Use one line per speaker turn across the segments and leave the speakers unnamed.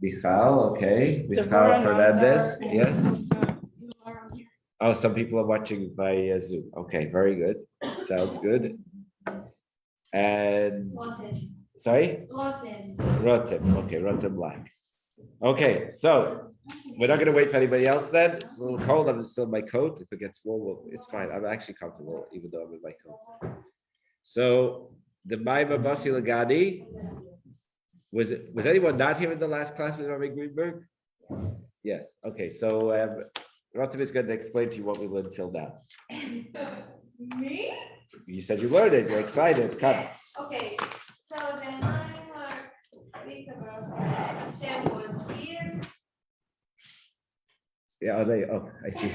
Michal, okay. Michal Fernandez, yes. Oh, some people are watching by Zoom. Okay, very good. Sounds good. And sorry? Rotem. Okay, Rotem Black. Okay, so we're not going to wait for anybody else then. It's a little cold. I'm still in my coat. If it gets warm, well, it's fine. I'm actually comfortable, even though I'm in my coat. So the Maimah Basi Lagadi, was anyone not here in the last class with Rabbi Greenberg? Yes. Okay, so Rotem is going to explain to you what we learned till now.
Me?
You said you learned it. You're excited. Come.
Okay, so the Maimah speak about Hashem was here.
Yeah, I see.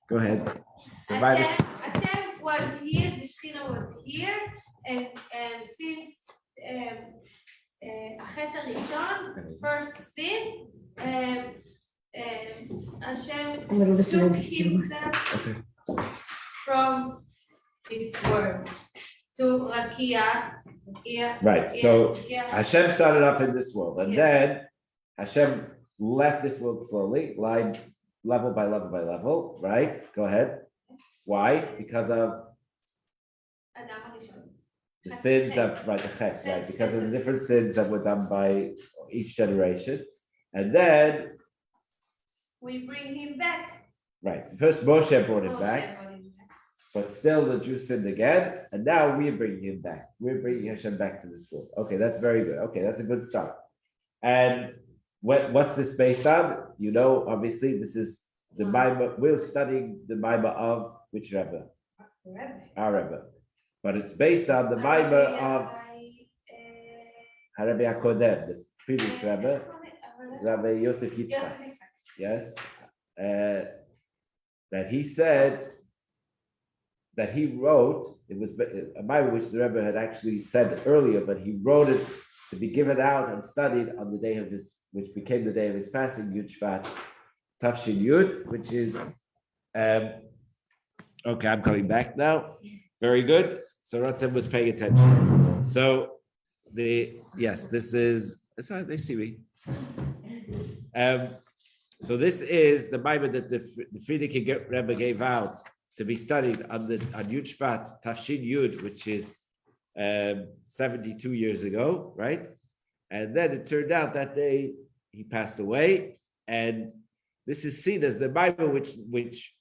Go ahead.
Hashem was here, the Shekhinah was here, and since Achet HaRishon, first sin, Hashem took himself from his word to Rakia.
Right. So Hashem started off in this world, and then Hashem left this world slowly, level by level by level. Right? Go ahead. Why? Because of the sins of right? Because of the different sins that were done by each generation, and then
we bring him back.
Right. First, Moshe brought him back. But still, the Jews sinned again, and now we're bringing him back. We're bringing Hashem back to this world. Okay, that's very good. Okay, that's a good start. And what's this based on? You know, obviously, this is the Maimah. We're studying the Maimah of which Rebbe? Our Rebbe. But it's based on the Maimah of Rabbi Eli Cohen, the previous Rebbe, Rabbi Yosef Yitzchak. Yes, that he said. That he wrote, it was a Bible which the Rebbe had actually said earlier, but he wrote it to be given out and studied on the day of his, which became the day of his passing, Yud Shvat, Tafshin Yud, which is, okay, I'm coming back now. Very good. So Rotem was paying attention. So this is, that's how they see me. So this is the Bible that the Frierdiker Rebbe gave out to be studied on Yud Shvat, Tafshin Yud, which is 72 years ago, right? And then it turned out that day he passed away, and this is seen as the Bible which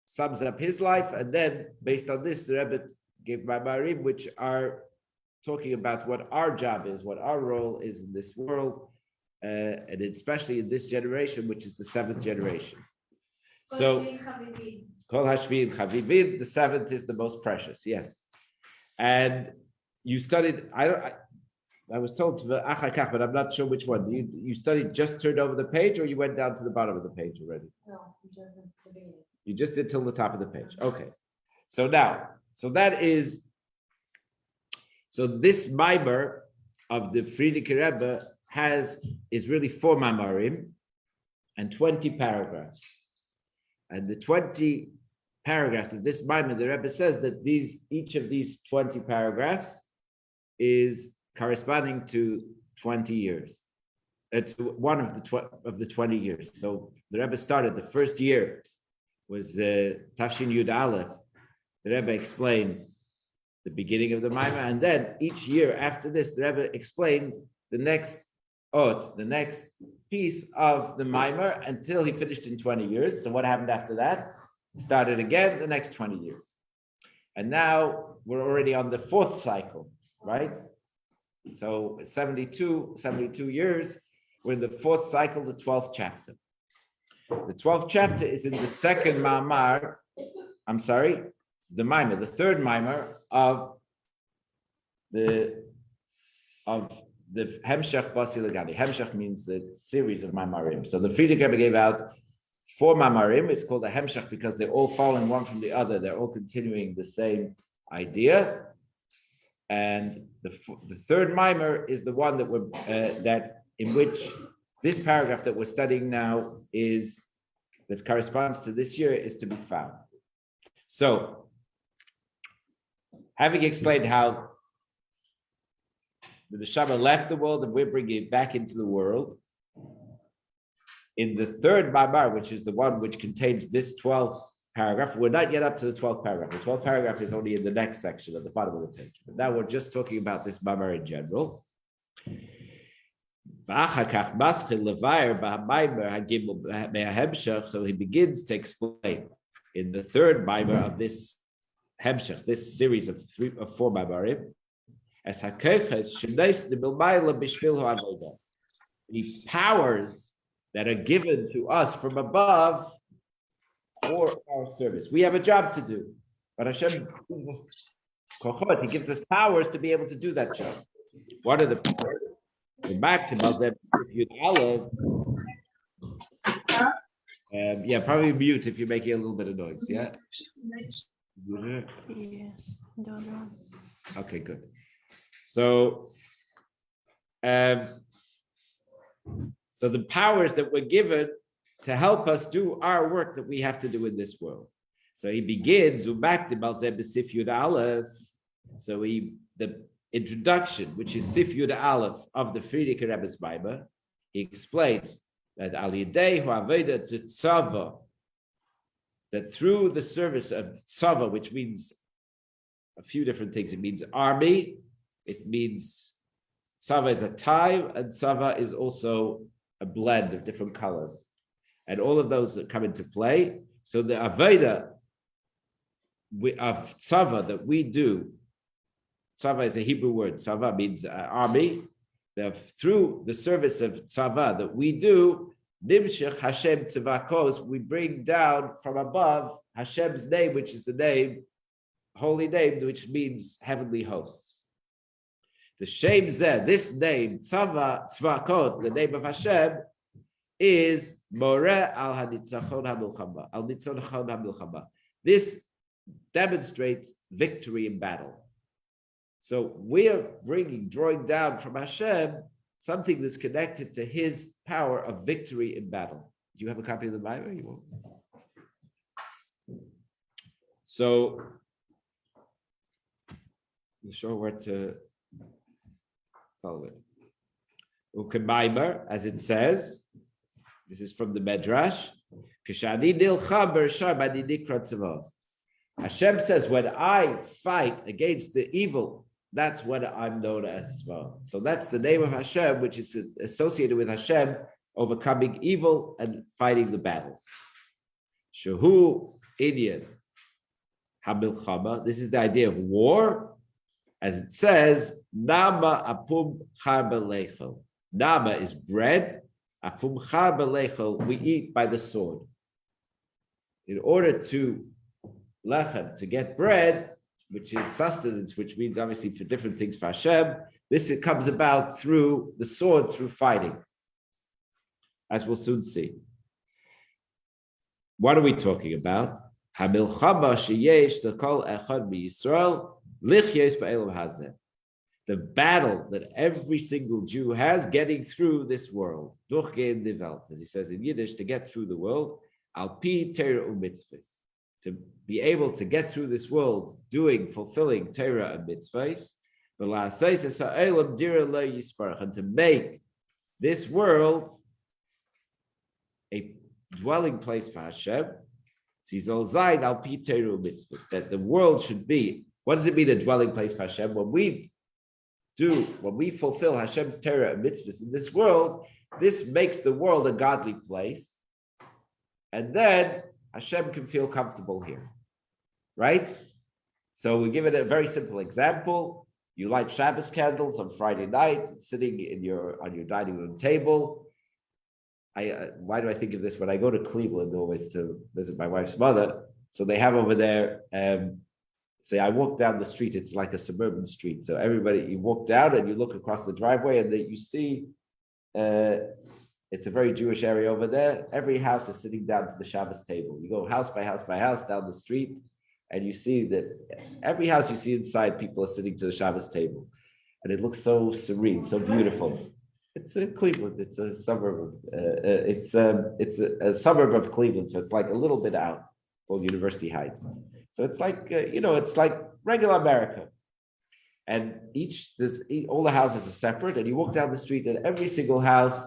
sums up his life. And then, based on this, the Rebbe gave Ma'amarim, which are talking about what our job is, what our role is in this world, and especially in this generation, which is the seventh generation. So. Kol Hashvin Chavivin, the seventh is the most precious, yes. And you studied, I was told to Achakach, but I'm not sure which one. You studied just turned over the page, or you went down to the bottom of the page already?
No,
you just did till the top of the page. Okay. So now, this Maimer of the Frierdiker Rebbe is really 4 Maimarim and 20 paragraphs. And the 20 paragraphs of this Maimah, the Rebbe says that each of these 20 paragraphs is corresponding to 20 years. It's one of the 20 years. So the Rebbe started, the first year was Tafshin Yud Aleph. The Rebbe explained the beginning of the Maimah, and then each year after this, the Rebbe explained the next piece of the Maimah until he finished in 20 years. So what happened after that? Started again the next 20 years. And now we're already on the 4th cycle, right? So 72 years, we're in the 4th cycle, the 12th chapter. The 12th chapter is in the second Ma'amar, the Maimah, the third Maimah of the Hemshech Basi Lagadi. Hemshech means the series of Maimarim. So the Frierdiker Rebbe gave out 4 Maimarim. It's called the Hemshech because they all follow one from the other. They're all continuing the same idea. And the third Maimar is the one that in which this paragraph that we're studying now that corresponds to this year is to be found. So, having explained how The neshama left the world and we're bringing it back into the world. In the third mamar, which is the one which contains this 12th paragraph, we're not yet up to the 12th paragraph. The 12th paragraph is only in the next section at the bottom of the page. But now we're just talking about this mamar in general. So he begins to explain in the third mamar of this hemshech, this series of four mamarim, as the powers that are given to us from above for our service. We have a job to do, but Hashem gives us kochot, He gives us powers to be able to do that job. What are the powers? We're back to Aleph. Yeah, probably mute if you're making a little bit of noise. Yeah.
Yes. Don't know.
Okay, good. So, so the powers that were given to help us do our work that we have to do in this world. So he begins, so the introduction, which is Sif Yud Aleph of the Frierdiker Rebbe's Bible, he explains that that through the service of tzava, which means a few different things. It means army, it means tzava is a tie, and tzava is also a blend of different colors. And all of those that come into play. So the Aveda of tzava that we do, tzava is a Hebrew word, tzava means army. Through the service of tzava that we do, Nimshech Hashem Tzavakos, we bring down from above Hashem's name, which is the name, holy name, which means heavenly hosts. The Shem Zeh, this name, Tzavakot, the name of Hashem, is Moreh al Hanitzachon HaMilchama, al Nitzachon HaMilchama. This demonstrates victory in battle. So we're drawing down from Hashem something that's connected to His power of victory in battle. Do you have a copy of the Bible? You won't. So, I'm sure where to follow it. Ukemaimer, as it says, this is from the Medrash. Hashem says, when I fight against the evil, that's what I'm known as well. So that's the name of Hashem, which is associated with Hashem overcoming evil and fighting the battles. Shehu Inyan HaMilchama. This is the idea of war, as it says, Nama apum char belechel. Nama is bread. Afum char belechel, we eat by the sword. In order to lechem, to get bread, which is sustenance, which means obviously for different things for Hashem, it comes about through the sword, through fighting, as we'll soon see. What are we talking about? Hamilchama sheyesh l'kol echad miYisrael lichyes ba'elam hazeh. The battle that every single Jew has getting through this world, durchgehen die Welt, as he says in Yiddish, to get through the world, al pi Torah u'mitzvahs. To be able to get through this world fulfilling Torah and mitzvahs, and to make this world a dwelling place for Hashem, that the world should be. What does it mean, a dwelling place for Hashem? When we fulfill Hashem's Torah and mitzvahs in this world, this makes the world a godly place, and then Hashem can feel comfortable here, right? So we give it a very simple example. You light Shabbos candles on Friday night, sitting on your dining room table. Why do I think of this? When I go to Cleveland always to visit my wife's mother, so they have over there, say I walk down the street, it's like a suburban street. So you walk down and you look across the driveway and you see, it's a very Jewish area over there. Every house is sitting down to the Shabbos table. You go house by house by house down the street, and you see that every house you see inside, people are sitting to the Shabbos table. And it looks so serene, so beautiful. It's Cleveland. It's a suburb. It's a suburb of Cleveland, so it's like a little bit out, called University Heights. So it's like it's like regular America. And all the houses are separate, and you walk down the street, and every single house,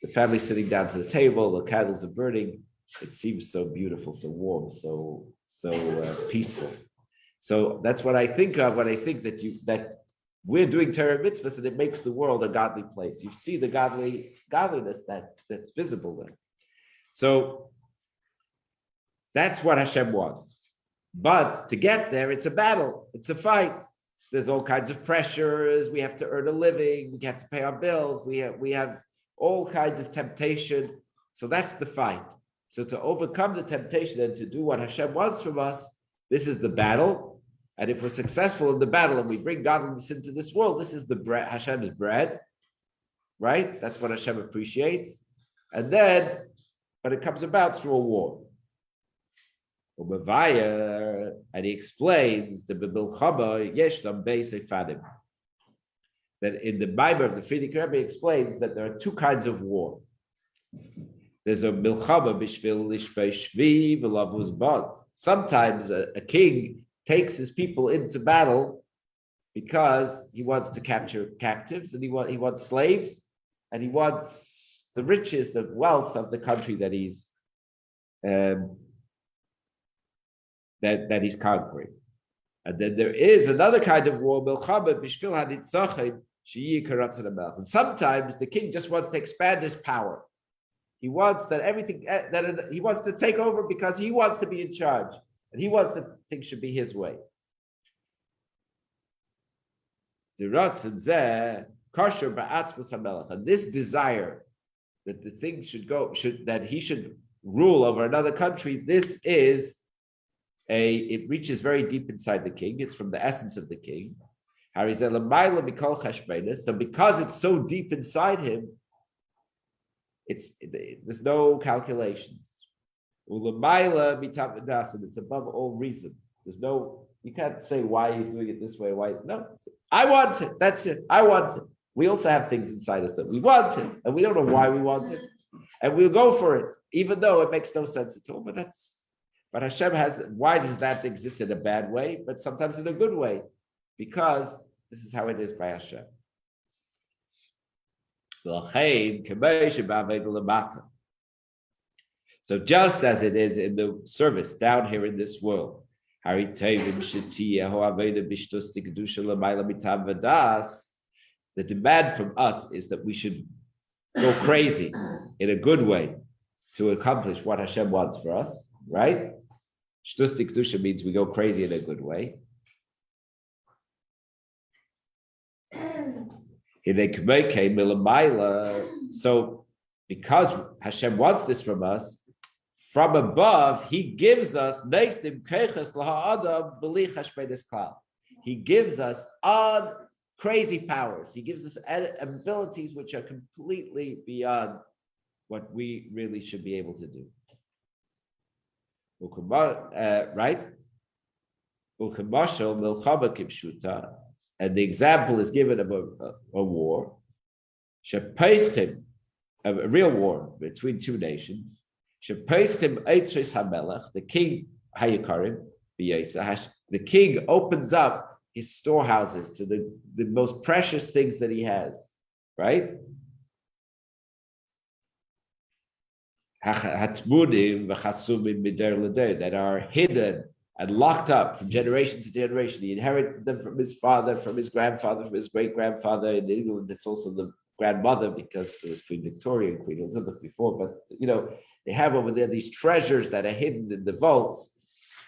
the family's sitting down to the table, the candles are burning. It seems so beautiful, so warm, so peaceful. So that's what I think of when I think that we're doing Torah mitzvahs, and it makes the world a godly place. You see the godliness that's visible there. So that's what Hashem wants. But to get there, it's a battle. It's a fight. There's all kinds of pressures. We have to earn a living. We have to pay our bills. We have all kinds of temptation. So that's the fight. So to overcome the temptation and to do what Hashem wants from us, this is the battle. And if we're successful in the battle and we bring godliness into this world, this is the bread, Hashem's bread, right? That's what Hashem appreciates. And then, but it comes about through a war. And he explains the B'milchama Yeshnam Beis Efanim. That in the Bible of the Frierdiker Rebbe explains that there are two kinds of war. There's a milchama b'shvil lishpei shvi v'lavuz baz. Sometimes a king takes his people into battle because he wants to capture captives, and he wants slaves, and he wants the riches, the wealth of the country that he's that he's conquering. And then there is another kind of war, milchama b'shvil hanitzachim sheyi karatzon hamelech. And sometimes the king just wants to expand his power. He wants that everything that he wants to take over because he wants to be in charge, and he wants that things should be his way. And this desire that the things that he should rule over another country, it reaches very deep inside the king. It's from the essence of the king. So because it's so deep inside him, there's no calculations. It's above all reason. You can't say why he's doing it this way. Why? No, I want it. That's it. I want it. We also have things inside us that we want it, and we don't know why we want it, and we'll go for it, even though it makes no sense at all. But Hashem has. Why does that exist in a bad way, but sometimes in a good way? Because this is how it is by Hashem. So just as it is in the service down here in this world, the demand from us is that we should go crazy in a good way to accomplish what Hashem wants for us, right? Shtustik Kedusha means we go crazy in a good way. So because Hashem wants this from us, from above, he gives us he gives us crazy powers. He gives us abilities which are completely beyond what we really should be able to do. Right? And the example is given of a war, a real war between two nations. The king, the king opens up his storehouses to the most precious things that he has, right? That are hidden and locked up from generation to generation. He inherited them from his father, from his grandfather, from his great-grandfather. In England, it's also the grandmother, because there was Queen Victoria and Queen Elizabeth before. But, they have over there these treasures that are hidden in the vaults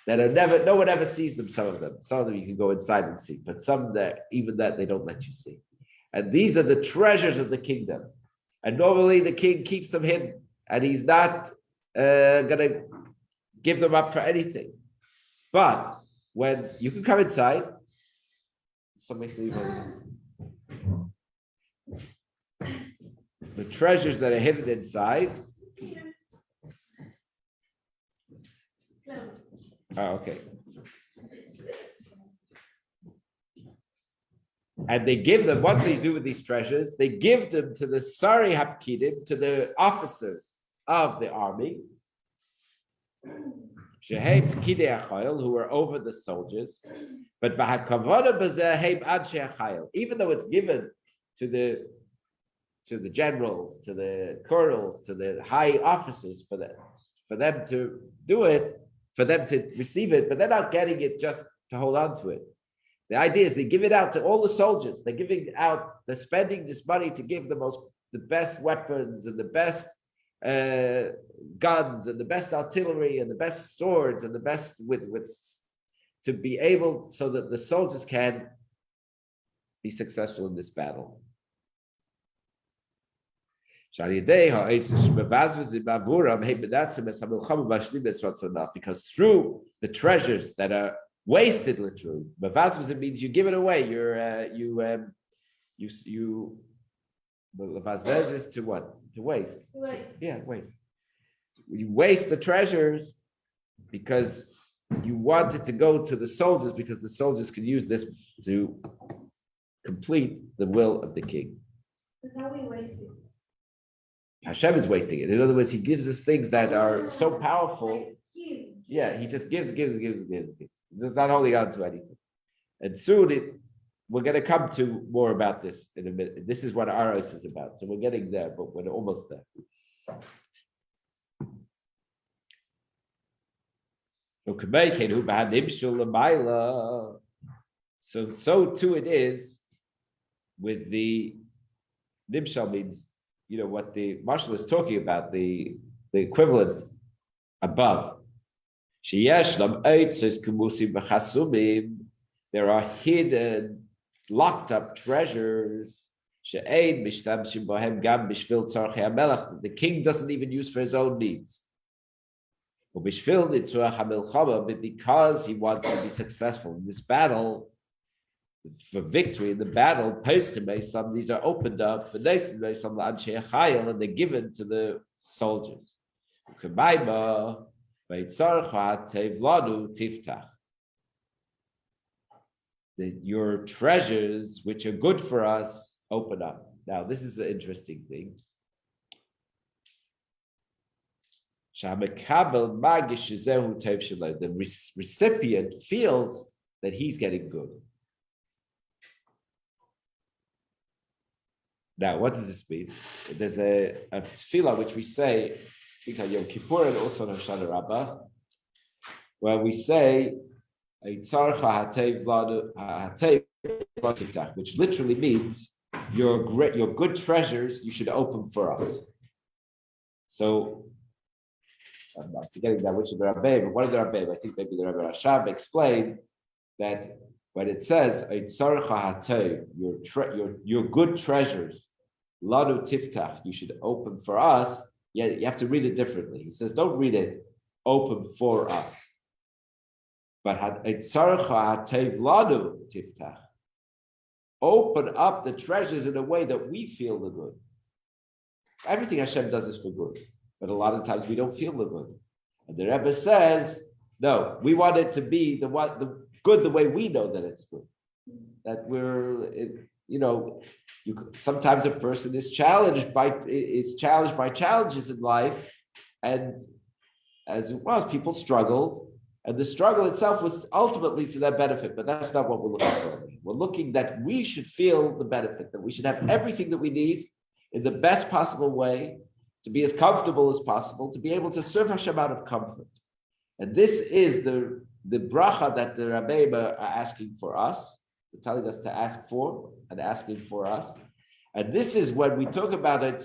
that are no one ever sees them, some of them. Some of them you can go inside and see, but some even that they don't let you see. And these are the treasures of the kingdom. And normally the king keeps them hidden, and he's not going to give them up for anything. But when you can come inside, somebody's leaving. The treasures that are hidden inside. Oh, okay. And they give them, what do they do with these treasures? They give them to the Sari Hapkidim, to the officers of the army. Shehem Pekidei HaChayil, who are over the soldiers, but v'hakavana b'zeh heim anshe HaChayil, even though it's given to the generals, to the colonels, to the high officers, for them to do it, for them to receive it, but they're not getting it just to hold on to it. The idea is they give it out to all the soldiers. They're spending this money to give the best weapons and the best guns and the best artillery and the best swords and the best to be able so that the soldiers can be successful in this battle. Because through the treasures that are wasted, literally, it means you give it away. Levazvez is to what? To waste. Yeah, waste. You waste the treasures because you want it to go to the soldiers because the soldiers can use this to complete the will of the king.
But how we waste it?
Hashem is wasting it. In other words, he gives us things that are so powerful. Yeah, he just gives. He's not holding on to anything. And soon we're going to come to more about this in a minute. This is what Aros is about. So we're getting there, but we're almost there. So too it is with the Nimshal means, what the Marshal is talking about, the equivalent above. There are hidden, locked up treasures. The king doesn't even use for his own needs. But because he wants to be successful in this battle, for victory in the battle, these are opened up, and they're given to the soldiers. Your treasures, which are good for us, open up. Now, this is an interesting thing. The recipient feels that he's getting good. Now, what does this mean? There's a tefillah which we say, I think on Yom Kippur and also on Hoshana Rabbah, where we say, which literally means your good treasures you should open for us. So I'm forgetting that which of the Rabbi, but one of the Rabbi, I think maybe the Rabbi Rashab explained that when it says your good treasures, lanu tiftach, you should open for us. Yeah, you have to read it differently. He says, don't read it open for us. But lanu tiftach, open up the treasures in a way that we feel the good. Everything Hashem does is for good, but a lot of times we don't feel the good. And the Rebbe says, no, we want it to be the good the way we know that it's good. That sometimes a person is challenged by challenges in life, and as well, people struggled, and the struggle itself was ultimately to their benefit, but that's not what we're looking for. We're looking that we should feel the benefit, that we should have everything that we need in the best possible way, to be as comfortable as possible, to be able to serve Hashem out of comfort. And this is the bracha that the Rabbeim are asking for us. They're telling us to ask for and asking for us. And this is when we talk about it,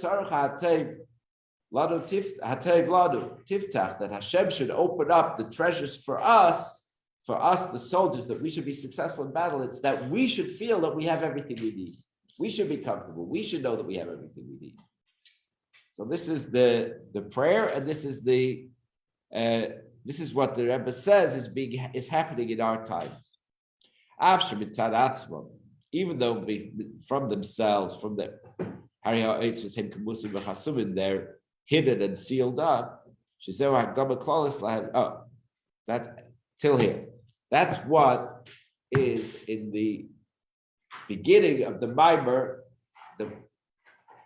that Hashem should open up the treasures for us, the soldiers, that we should be successful in battle. It's that we should feel that we have everything we need. We should be comfortable. We should know that we have everything we need. So this is the prayer, and this is what the Rebbe says is happening in our times. Even though from themselves, from their they're hidden and sealed up. That till here. That's what is in the beginning of the mimer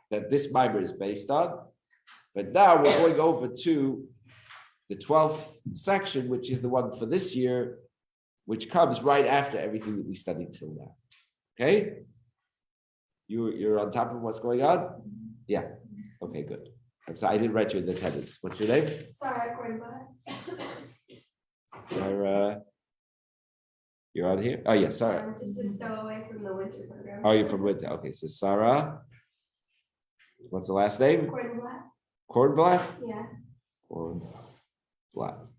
that this mimer is based on. But now we're going over to the 12th section, which is the one for this year, which comes right after everything that we studied till now. Okay? You're on top of what's going on? Yeah. Okay, good. I'm sorry, I didn't write you in the attendance. What's your name?
Sarah Cornblatt.
Sarah. You're on here? Oh, yeah, Sarah.
Just a stowaway from the winter program.
Oh, you're from Winter. Okay, so Sarah. What's the last name?
Cornblatt.
Cornblatt?
Yeah.
Cornblatt.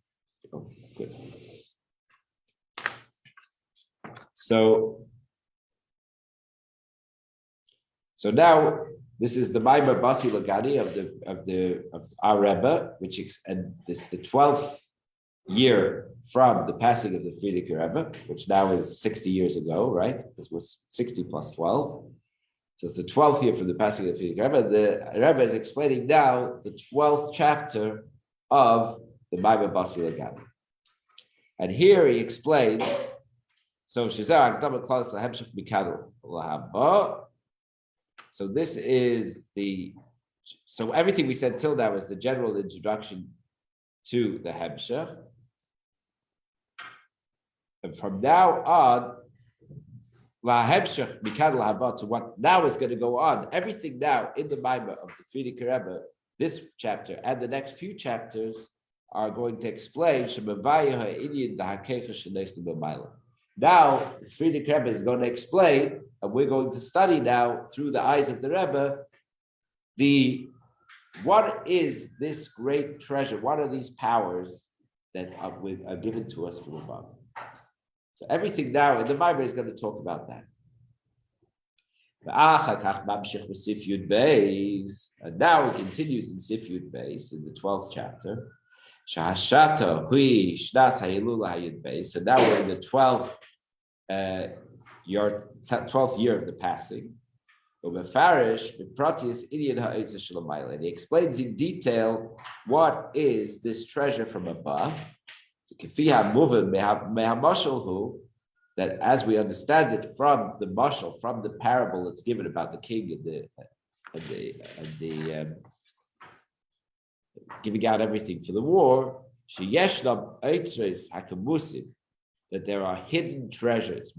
Oh, good. So now this is the Maimer Basi Lagani of our Rebbe, and this is the 12th year from the passing of the Frierdiker Rebbe, which now is 60 years ago, right? This was 60 plus 12. So it's the 12th year from the passing of the Frierdiker Rebbe. The Rebbe is explaining now the 12th chapter of the Maimer Basi Lagani. And here he explains, so this is so everything we said till now is the general introduction to the Hemshech. And from now on, to what now is going to go on, everything now in the Maimer of the Frierdiker Rebbe, this chapter and the next few chapters are going to explain now the Frierdiker Rebbe is going to explain, and we're going to study now through the eyes of the Rebbe, what is this great treasure? What are these powers that are given to us from above? So everything now in the Bible is going to talk about that. And now it continues in Sif Yud Beis in the 12th chapter. So now we're in the 12th year of the passing. And he explains in detail what is this treasure from above. That as we understand it from the mashal, from the parable that's given about the king and the giving out everything for the war, that there are hidden treasures,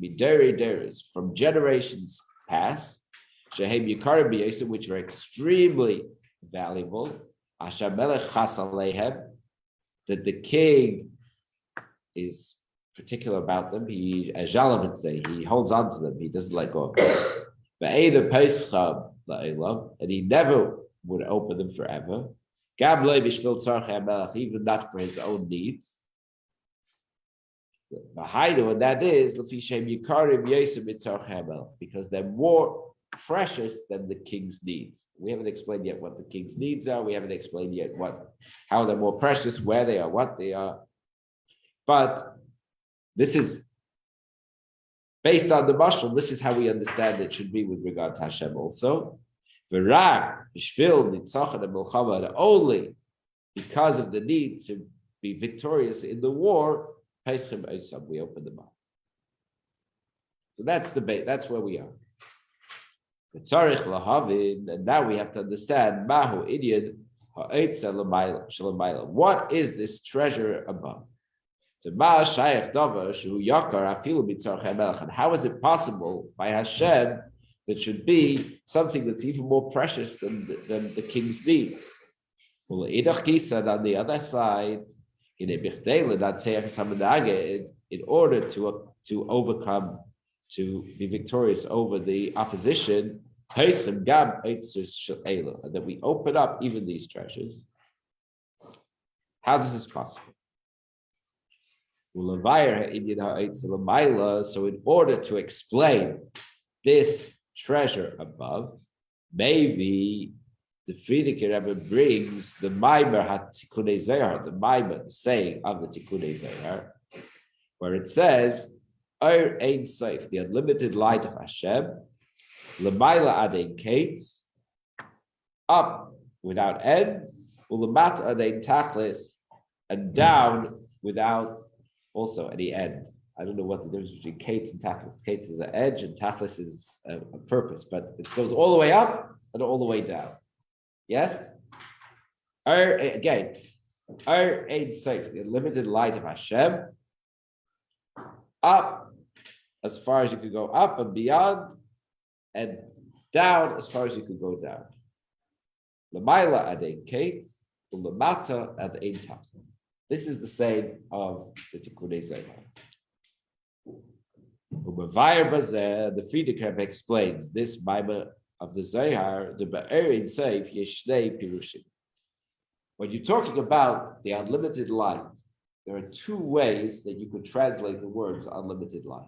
from generations past, which are extremely valuable, that the king is particular about them. He, as Shalom would say, he holds on to them. He doesn't let go of them. And he never would open them forever. Even not for his own needs. And that is because they're more precious than the king's needs. We haven't explained yet what the king's needs are. We haven't explained yet how they're more precious, where they are, what they are. But this is based on the mashal. This is how we understand it should be with regard to Hashem also. Only because of the need to be victorious in the war, we open them up. So that's the base. That's where we are. And now we have to understand what is this treasure above? And how is it possible by Hashem that should be something that's even more precious than the king's needs? On the other side, in order to overcome, to be victorious over the opposition, and that we open up even these treasures. How is this possible? So in order to explain this treasure above, maybe the Frierdiker Rebbe brings the Maimer HaTikunei Zohar, the Maimer, the saying of the Tikunei Zohar, where it says, Oir Ein Sof, the unlimited light of Hashem, L'mayla Ad Ein Kates, up without end, U'Lamata Ad Ein Tachlis, and down without also any end. I don't know what the difference between Kates and Tachlis. Kates is an edge and Tachlis is a purpose, but it goes all the way up and all the way down. Yes? Again, Our Ein Sof, the limited light of Hashem, up as far as you could go up and beyond, and down as far as you could go down. L'mayla ad ein kates, u'lemata ad ein tachlis. This is the same of the Tikkunei Zohar. U'mavayir bazeh, the Frierdiker Rebbe explains this Maimah of the Zohar, the Be'er Ein Sof yeshnei pirushim. When you're talking about the unlimited light, there are two ways that you could translate the words unlimited light.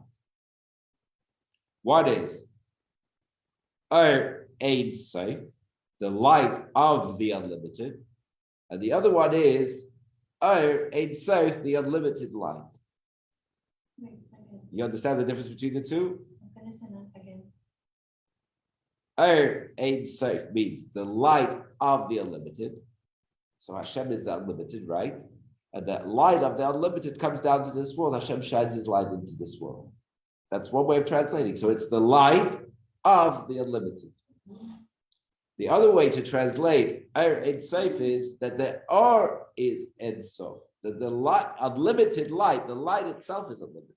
One is Ein Sof, the light of the unlimited, and the other one is Ein Sof, the unlimited light. You understand the difference between the two? Ein Sof means the light of the unlimited. So Hashem is the unlimited, right? And that light of the unlimited comes down to this world. Hashem shines his light into this world. That's one way of translating. So it's the light of the unlimited. The other way to translate Ein Sof is that the Or is Ein Sof. That the light, unlimited light, the light itself is unlimited.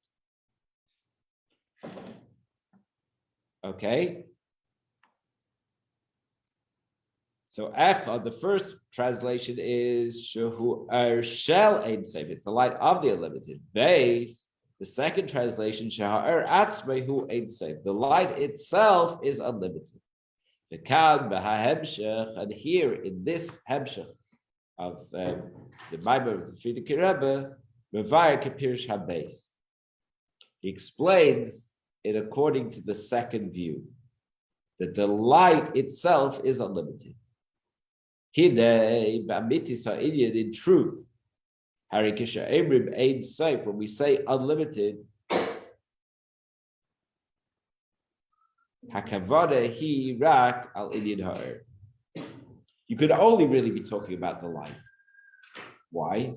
Okay? So Echad, the first translation is Shehu Shel Ein Sof. It's the light of the unlimited. Base. The second translation, Shehu Atzmehu Ein Sof. The light itself is unlimited. And here in this Hemshech of the Maimah of the Frierdiker Rebbe, Mevayir Kepirish HaBeis. He explains it according to the second view, that the light itself is unlimited. In truth, when we say unlimited, you could only really be talking about the light. Why?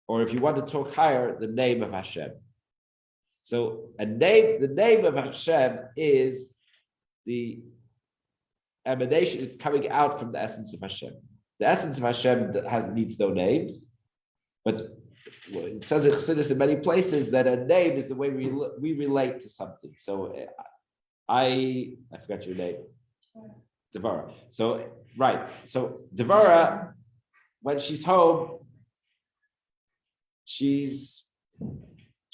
Or if you want to talk higher, the name of Hashem. So the name of Hashem is the emanation, it's coming out from the essence of Hashem. The essence of Hashem needs no names, but it says in Chassidus in many places that a name is the way we relate to something. So I forgot your name. Devara. So, right. So Devara, when she's home, she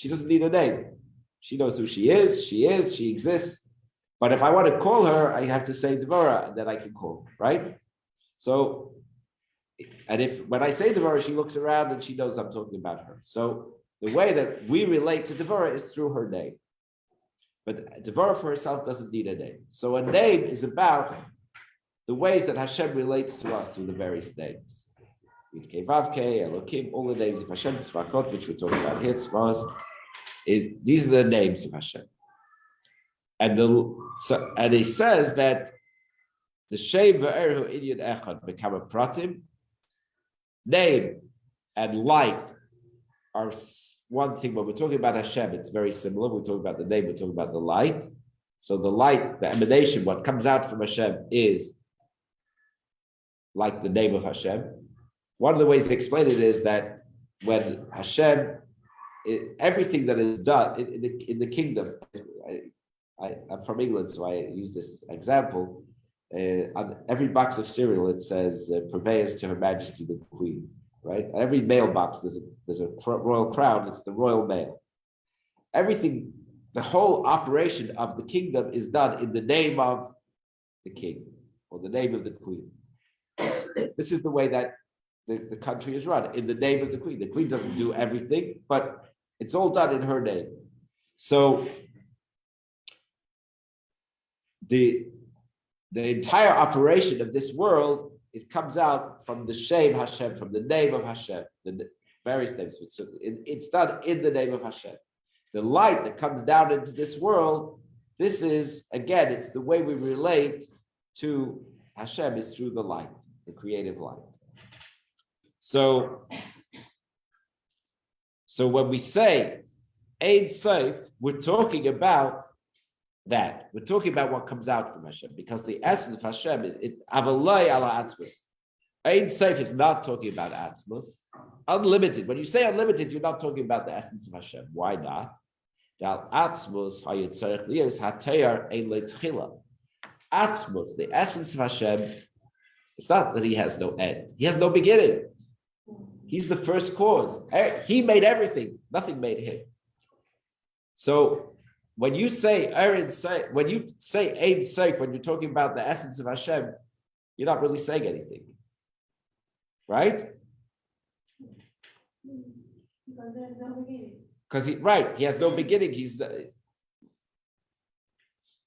doesn't need a name. She knows who she exists. But if I want to call her, I have to say Devara, and then I can call, right? So, and when I say Devara, she looks around and she knows I'm talking about her. So the way that we relate to Devara is through her name. But Devara for herself doesn't need a name. So a name is about the ways that Hashem relates to us through the various names. Vavke, Elokim, all the names of Hashem, Tzvakot, which we're talking about here, Tzvaz, these are the names of Hashem. And he says that the Shem Ve'erhu Inyan Echad become a pratim. Name and light are one thing. When we're talking about Hashem, it's very similar. We're talking about the name, we're talking about the light. So the light, the emanation, what comes out from Hashem is like the name of Hashem. One of the ways to explain it is that when Hashem, everything that is done in the kingdom, I'm from England, so I use this example. On every box of cereal, it says "Purveyors to Her Majesty the Queen." Right? On every mailbox, there's a royal crown. It's the royal mail. Everything, the whole operation of the kingdom is done in the name of the king or the name of the queen. This is the way that the country is run, in the name of the queen. The queen doesn't do everything, but it's all done in her name. So the entire operation of this world, it comes out from the Shem Hashem, from the name of Hashem, the various names. So it's done in the name of Hashem. The light that comes down into this world, this is, again, it's the way we relate to Hashem is through the light, the creative light. So when we say Ein Sof, we're talking about that. We're talking about what comes out from Hashem, because the essence of Hashem is avaloi ala atzmus. Ein Sof is not talking about atzmus. Unlimited. When you say unlimited, you're not talking about the essence of Hashem. Why not? Atzmus, the essence of Hashem, it's not that he has no end. He has no beginning. He's the first cause. He made everything. Nothing made him. So when you say Ein Sof, when you're talking about the essence of Hashem, you're not really saying anything. Right?
Because there's no beginning.
Because he has no beginning. He's the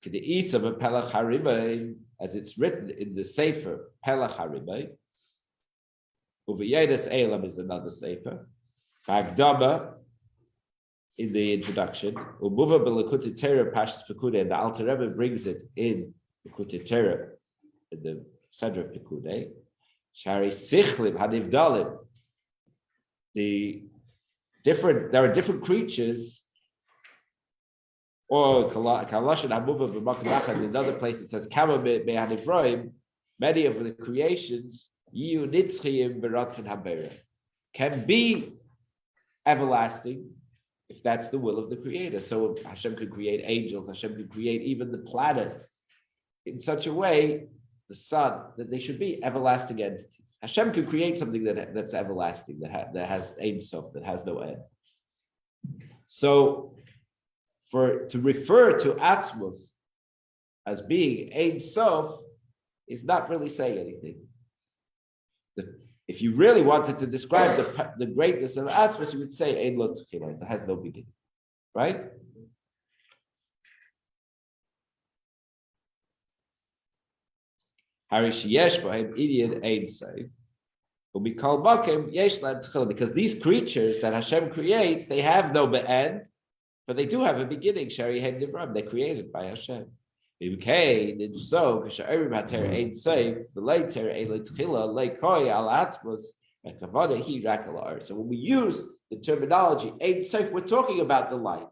Isa of Pelach Harimai, as it's written in the Sefer Pelach Harimai. Uveyedes Elam is another Sefer. Bagdama in the introduction. Umuva Belakutei Torah Pashas Pekudei, and the Alter Rebbe brings it in Lekutei Torah in the center of Pekudei. Shari Sichlim Hanivdalim. There are different creatures, or Kalashan Hamuva B'Makam in another place it says Kama Me'Hanivroim, many of the creations Yiu Nitzchiyim B'Ratzon HaBeirah can be everlasting if that's the will of the Creator. So Hashem could create angels, Hashem could create even the planets in such a way, the sun, that they should be everlasting entities. Hashem could create something that's everlasting, that has Ein Sof, that has no end. So, to refer to Atzmus as being Ein Sof is not really saying anything. If you really wanted to describe the greatness of Atzmus, you would say Ein Lo Tchila, it has no beginning, right? Because these creatures that Hashem creates, they have no end, but they do have a beginning. They're created by Hashem. So when we use the terminology Ein Sof, we're talking about the light.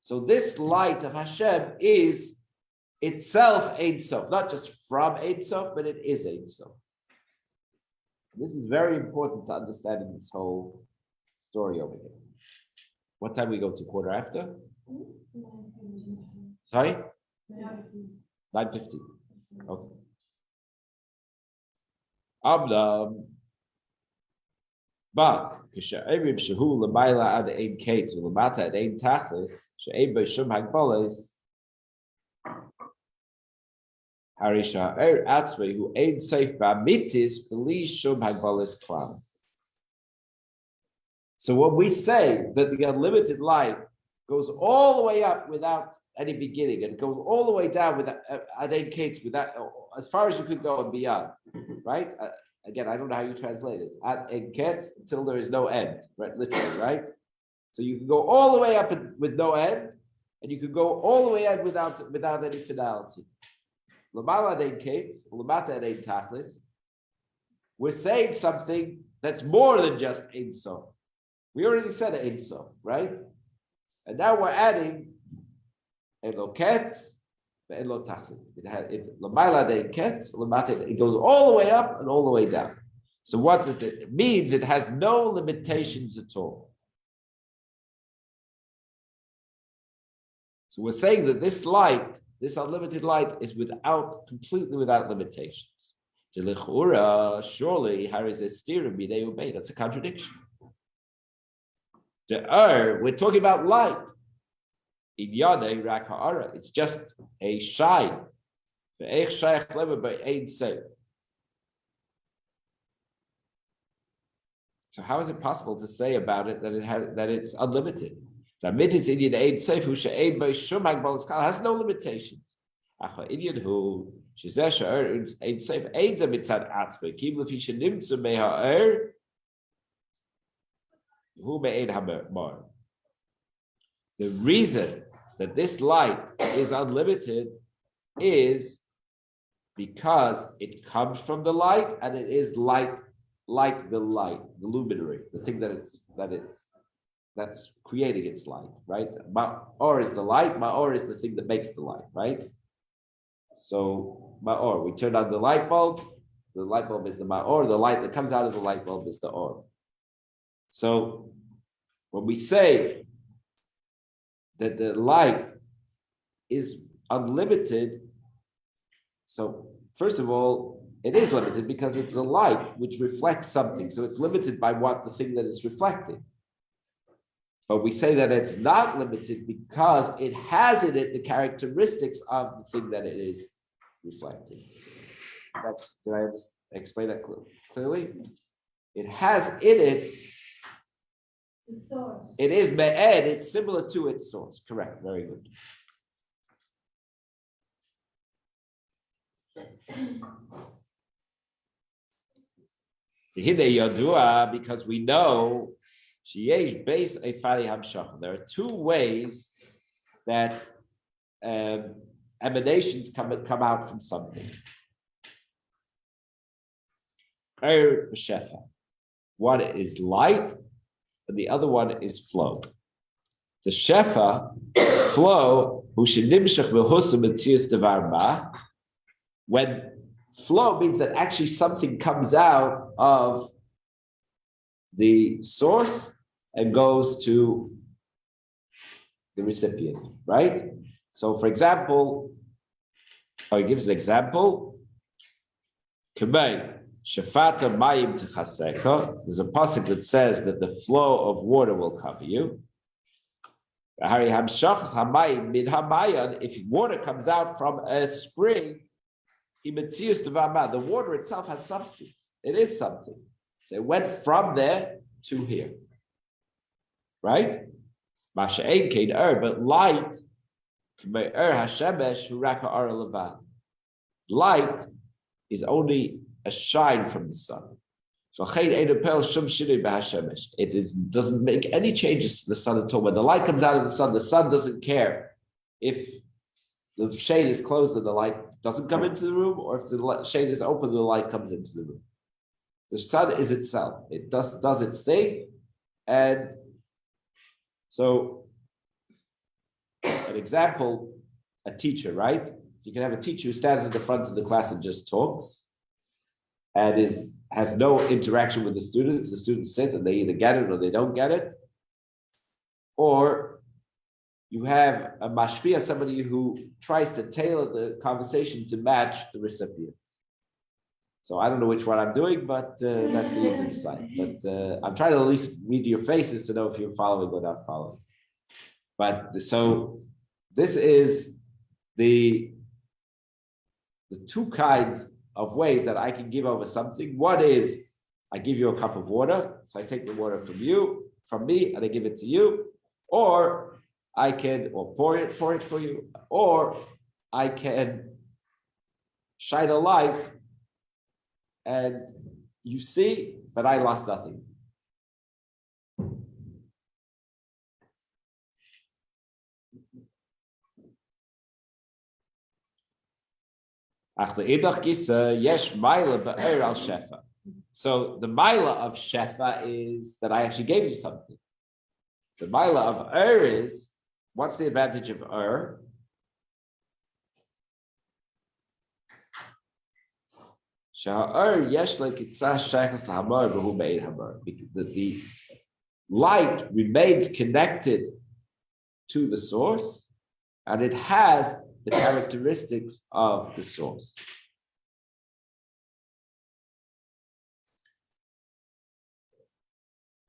So this light of Hashem is itself Ein Sof, not just from Ein Sof, but it is Ein Sof. This is very important to understand in this whole story over here. What time we go to? Quarter after? Sorry? 9:50. Okay. But כשאומרים שהוא למעלה עד אין קץ ולמטה עד אין תכלס, שאין בו שום הגבלות, הרי שהאור עצמי הוא אין סוף באמיתיס בלי שום הגבלות כלל. So when we say that the unlimited light goes all the way up without any beginning, and it goes all the way down without at ein kates, without as far as you could go and beyond, right? Again, I don't know how you translate it. At ein kates until there is no end, right? Literally, right? So you can go all the way up with no end, and you could go all the way up without any finality. L'mala at ein kates, l'mata at ein tachlis. We're saying something that's more than just ein sof. We already said Ein Sof, right? And now we're adding Elo Ketz, Elo Tachlit. It goes all the way up and all the way down. So what does it? It means it has no limitations at all. So we're saying that this light, this unlimited light, is completely without limitations. Surely, that's a contradiction. We're talking about light. It's just a shine. So how is it possible to say about it that it's unlimited? Has no limitations. The reason that this light is unlimited is because it comes from the light, and it is light like the light, the luminary, the thing that it's that's creating its light, right? Ma'or is the light, ma'or is the thing that makes the light, right? So ma'or, we turn on the light bulb is the ma'or, the light that comes out of the light bulb is the or. So when we say that the light is unlimited, so first of all, it is limited because it's a light which reflects something. So it's limited by what the thing that is reflecting. But we say that it's not limited because it has in it the characteristics of the thing that it is reflecting. Did I explain that clearly? It has in it, it is me'ed, it's similar to its source. Correct, very good. Because we know there are two ways that emanations come out from something. One is light, and the other one is flow. The shefa, flow, when flow means that actually something comes out of the source and goes to the recipient, right? So for example, he gives an example. There's a pasuk that says that the flow of water will cover you. If water comes out from a spring, the water itself has substance. It is something. So it went from there to here. Right? But light, light is only a shine from the sun. So it doesn't make any changes to the sun at all. When the light comes out of the sun doesn't care if the shade is closed and the light doesn't come into the room, or if the shade is open, the light comes into the room. The sun is itself. It does its thing. And so, an example, a teacher, right? You can have a teacher who stands at the front of the class and just talks and has no interaction with the students. The students sit and they either get it or they don't get it. Or you have a mashpia, somebody who tries to tailor the conversation to match the recipients. So I don't know which one I'm doing, but that's for you to decide. But I'm trying to at least read your faces to know if you're following or not following. But so this is the two kinds of ways that I can give over something. One is I give you a cup of water, so I take the water from me, and I give it to you, or I can pour it for you, or I can shine a light, and you see, but I lost nothing. So the maila of shefa is that I actually gave you something. The maila of is, what's the advantage of the light remains connected to the source, and it has the characteristics of the source.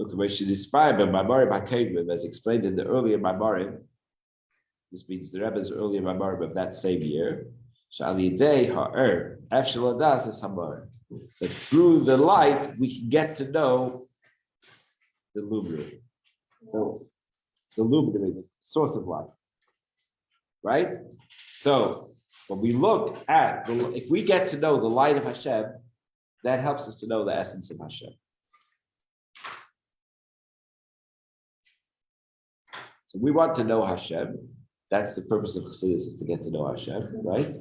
As explained in the earlier Maimarim, this means the Rebbe's earlier Maimarim of that same year, that through the light we can get to know the luminary. So the luminary, the source of light. Right? So when we look at, if we get to know the light of Hashem, that helps us to know the essence of Hashem. So we want to know Hashem. That's the purpose of Chassidus, is to get to know Hashem, right?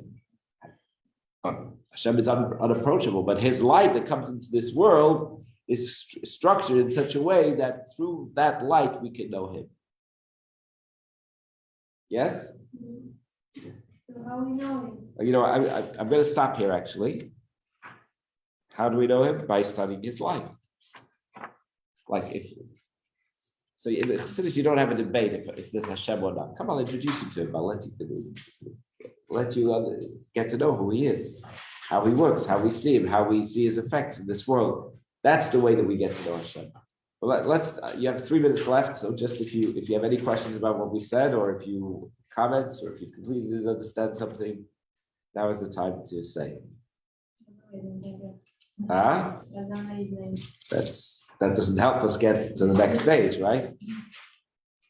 Hashem is unapproachable, but His light that comes into this world is structured in such a way that through that light we can know him. Yes?
So how we know him?
I'm going to stop here actually. How do we know him? By studying his life. So in the Chassidus, you don't have a debate if there's Hashem or not. Come on, I'll introduce you to him. I'll let you get to know who he is, how he works, how we see him, how we see his effects in this world. That's the way that we get to know Hashem. But you have 3 minutes left, so just if you have any questions about what we said, or if you comments, or if you completely didn't understand something, now is the time to say. That doesn't help us get to the next stage, right?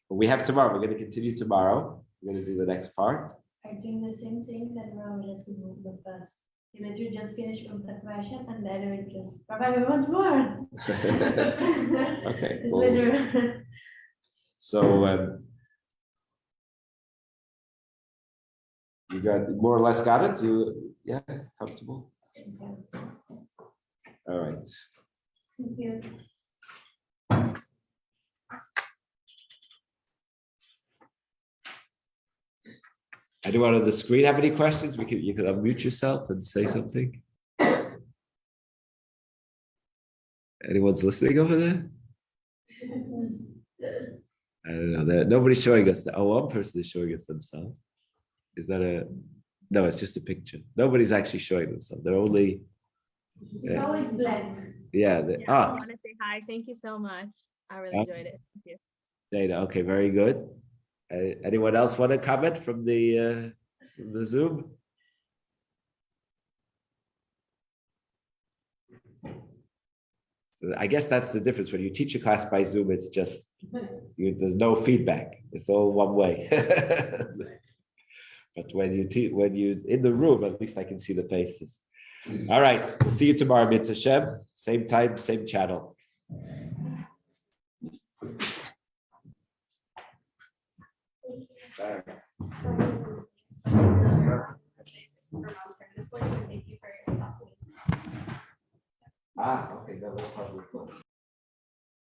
But we have tomorrow. We're going to continue tomorrow. We're going to do the next part.
I'm doing the same thing that Rabbi just moved the first. That you just finished from that question and then it just, Rabbi, we want more.
Okay.
It's literal.
So you got more or less got it? Yeah, comfortable? All right.
Thank you.
Anyone on the screen have any questions? You could unmute yourself and say something. Anyone's listening over there? I don't know. Nobody's showing us. One person is showing us themselves. Is that no, it's just a picture. Nobody's actually showing themselves. They're only.
It's always blank.
Yeah.
I want to say hi. Thank you so much. I really enjoyed it. Thank you.
Jada, okay, very good. Anyone else want to comment from the Zoom? So I guess that's the difference. When you teach a class by Zoom, it's just there's no feedback. It's all one way. But when you in the room, at least I can see the faces. All right, we'll see you tomorrow, Mitzvah Shem. Same time, same channel. Okay, that was probably fun.